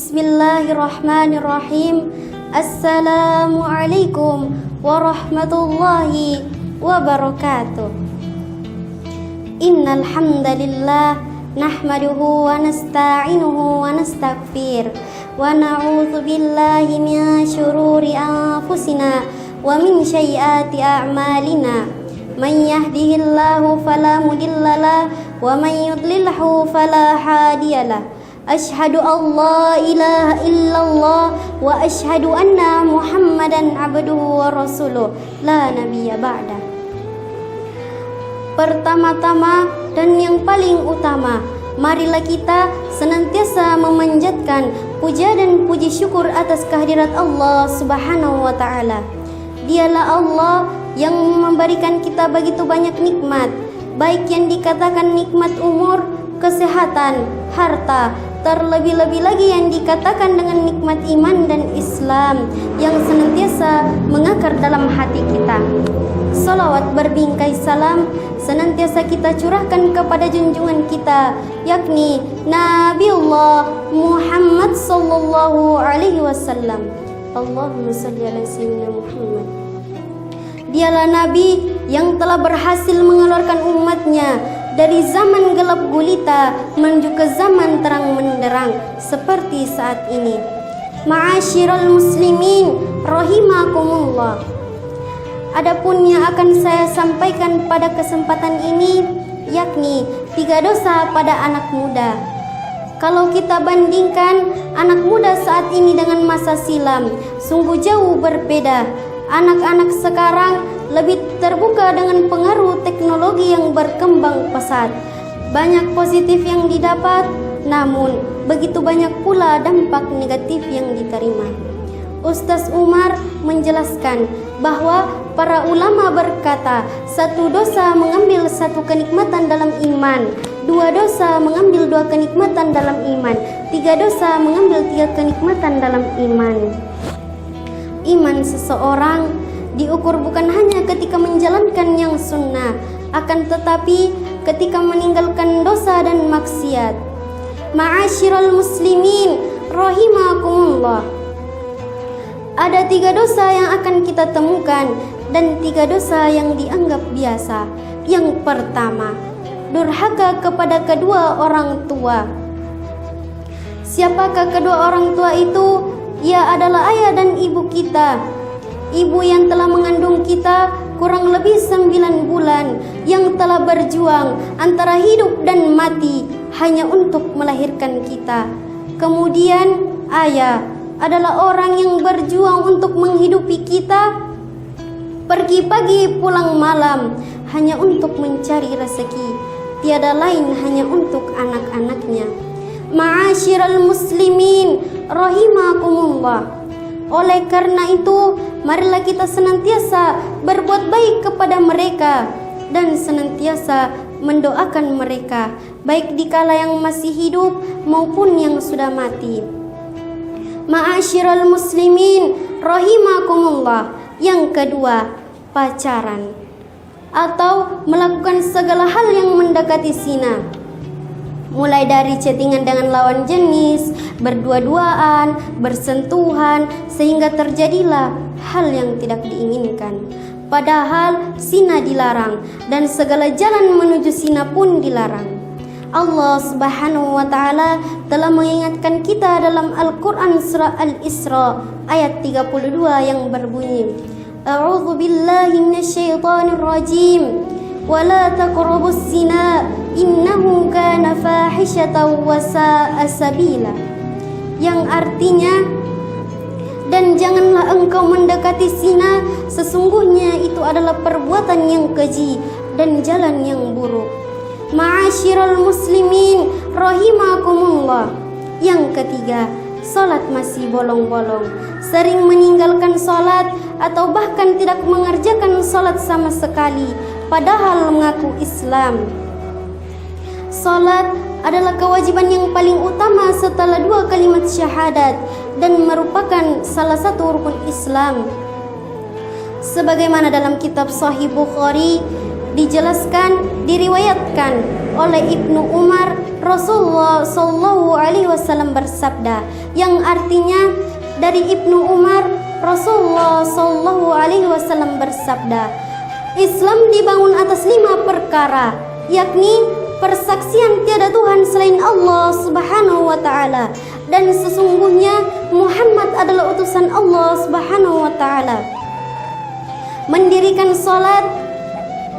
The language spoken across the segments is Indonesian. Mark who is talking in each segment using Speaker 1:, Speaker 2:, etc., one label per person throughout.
Speaker 1: Bismillahirrahmanirrahim. Assalamualaikum warahmatullahi wabarakatuh. Innal hamdalillah nahmaduhu wa nasta'inuhu wa nastaghfir wa na'udzu billahi min syururi anfusina wa min sayyiati a'malina. Man yahdihillahu fala mudhillalah wa man yudlilhu fala hadiyalah. Asyhadu an la ilaha illallah wa asyhadu anna Muhammadan abduhu wa rasuluh la nabiyya ba'da. Pertama-tama dan yang paling utama, marilah kita senantiasa memanjatkan puja dan puji syukur atas kehadirat Allah Subhanahu wa taala. Dialah Allah yang memberikan kita begitu banyak nikmat, baik yang dikatakan nikmat umur, kesehatan, harta, terlebih-lebih lagi yang dikatakan dengan nikmat iman dan Islam yang senantiasa mengakar dalam hati kita. Salawat berbingkai salam senantiasa kita curahkan kepada junjungan kita, yakni Nabiullah Muhammad sallallahu alaihi wasallam. Allahumma salli ala sayyidina Muhammad. Dialah Nabi yang telah berhasil mengeluarkan umatnya dari zaman gelap gulita menuju ke zaman terang menderang seperti saat ini. Ma'asyiral muslimin rahimakumullah. Adapun yang akan saya sampaikan pada kesempatan ini yakni 3 dosa pada anak muda. Kalau kita bandingkan anak muda saat ini dengan masa silam, sungguh jauh berbeda. Anak-anak sekarang lebih terbuka dengan pengaruh teknologi yang berkembang pesat. Banyak positif yang didapat, namun begitu banyak pula dampak negatif yang diterima. Ustaz Umar menjelaskan bahwa para ulama berkata, 1 dosa mengambil 1 kenikmatan dalam iman, 2 dosa mengambil 2 kenikmatan dalam iman, 3 dosa mengambil 3 kenikmatan dalam iman. Iman seseorang diukur bukan hanya ketika menjalankan yang sunnah, akan tetapi ketika meninggalkan dosa dan maksiat. Ma'asyiral muslimin rahimakumullah. Ada 3 dosa yang akan kita temukan dan 3 dosa yang dianggap biasa. Yang pertama, durhaka kepada kedua orang tua. Siapakah kedua orang tua itu? Ia adalah ayah dan ibu kita. Ibu yang telah mengandung kita kurang lebih 9 bulan, yang telah berjuang antara hidup dan mati hanya untuk melahirkan kita. Kemudian ayah adalah orang yang berjuang untuk menghidupi kita, pergi pagi pulang malam hanya untuk mencari rezeki, tiada lain hanya untuk anak-anaknya. Ma'asyiral muslimin rahimakumullah. Oleh karena itu, marilah kita senantiasa berbuat baik kepada mereka dan senantiasa mendoakan mereka, baik dikala yang masih hidup maupun yang sudah mati. Ma'asyiral muslimin rahimakumullah. Yang kedua, pacaran atau melakukan segala hal yang mendekati zina. Mulai dari chattingan dengan lawan jenis, berdua-duaan, bersentuhan, sehingga terjadilah hal yang tidak diinginkan. Padahal zina dilarang dan segala jalan menuju zina pun dilarang. Allah Subhanahu wa taala telah mengingatkan kita dalam Al-Qur'an surah Al-Isra ayat 32 yang berbunyi, A'udzu billahi minasyaitonir rajim. Wala taqrabuz zina innahu kana fahishatan wa sa'a sabila. Yang artinya, dan janganlah engkau mendekati zina, sesungguhnya itu adalah perbuatan yang keji dan jalan yang buruk. Ma'asyiral muslimin rahimakumullah. Yang ketiga, salat masih bolong-bolong, sering meninggalkan salat atau bahkan tidak mengerjakan salat sama sekali padahal mengaku Islam. Salat adalah kewajiban yang paling utama setelah 2 kalimat syahadat dan merupakan salah satu rukun Islam. Sebagaimana dalam kitab Sahih Bukhari dijelaskan, diriwayatkan oleh Ibnu Umar, Rasulullah Shallallahu Alaihi Wasallam bersabda, yang artinya dari Ibnu Umar, Rasulullah Shallallahu Alaihi Wasallam bersabda, Islam dibangun atas 5 perkara, yakni persaksian tiada Tuhan selain Allah Subhanahu wa Ta'ala, dan sesungguhnya Muhammad adalah utusan Allah Subhanahu wa Ta'ala, mendirikan salat,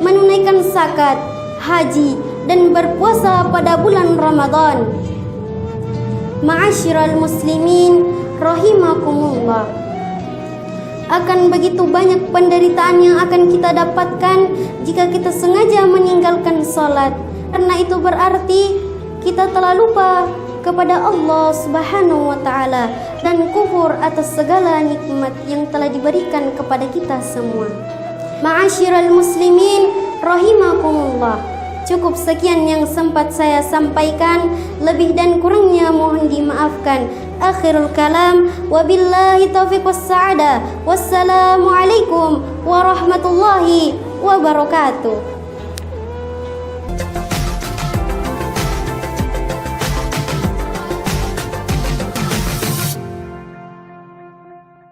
Speaker 1: menunaikan zakat, haji, dan berpuasa pada bulan Ramadan. Ma'asyiral muslimin rahimakumullah. Akan begitu banyak penderitaan yang akan kita dapatkan jika kita sengaja meninggalkan salat, karena itu berarti kita telah lupa kepada Allah Subhanahu wa Ta'ala dan kufur atas segala nikmat yang telah diberikan kepada kita semua. Ma'asyiral muslimin rahimakumullah. Cukup sekian yang sempat saya sampaikan, lebih dan kurangnya mohon dimaafkan. Akhirul kalam, wabillahi taufiq wassa'adah. Wassalamualaikum warahmatullahi wabarakatuh.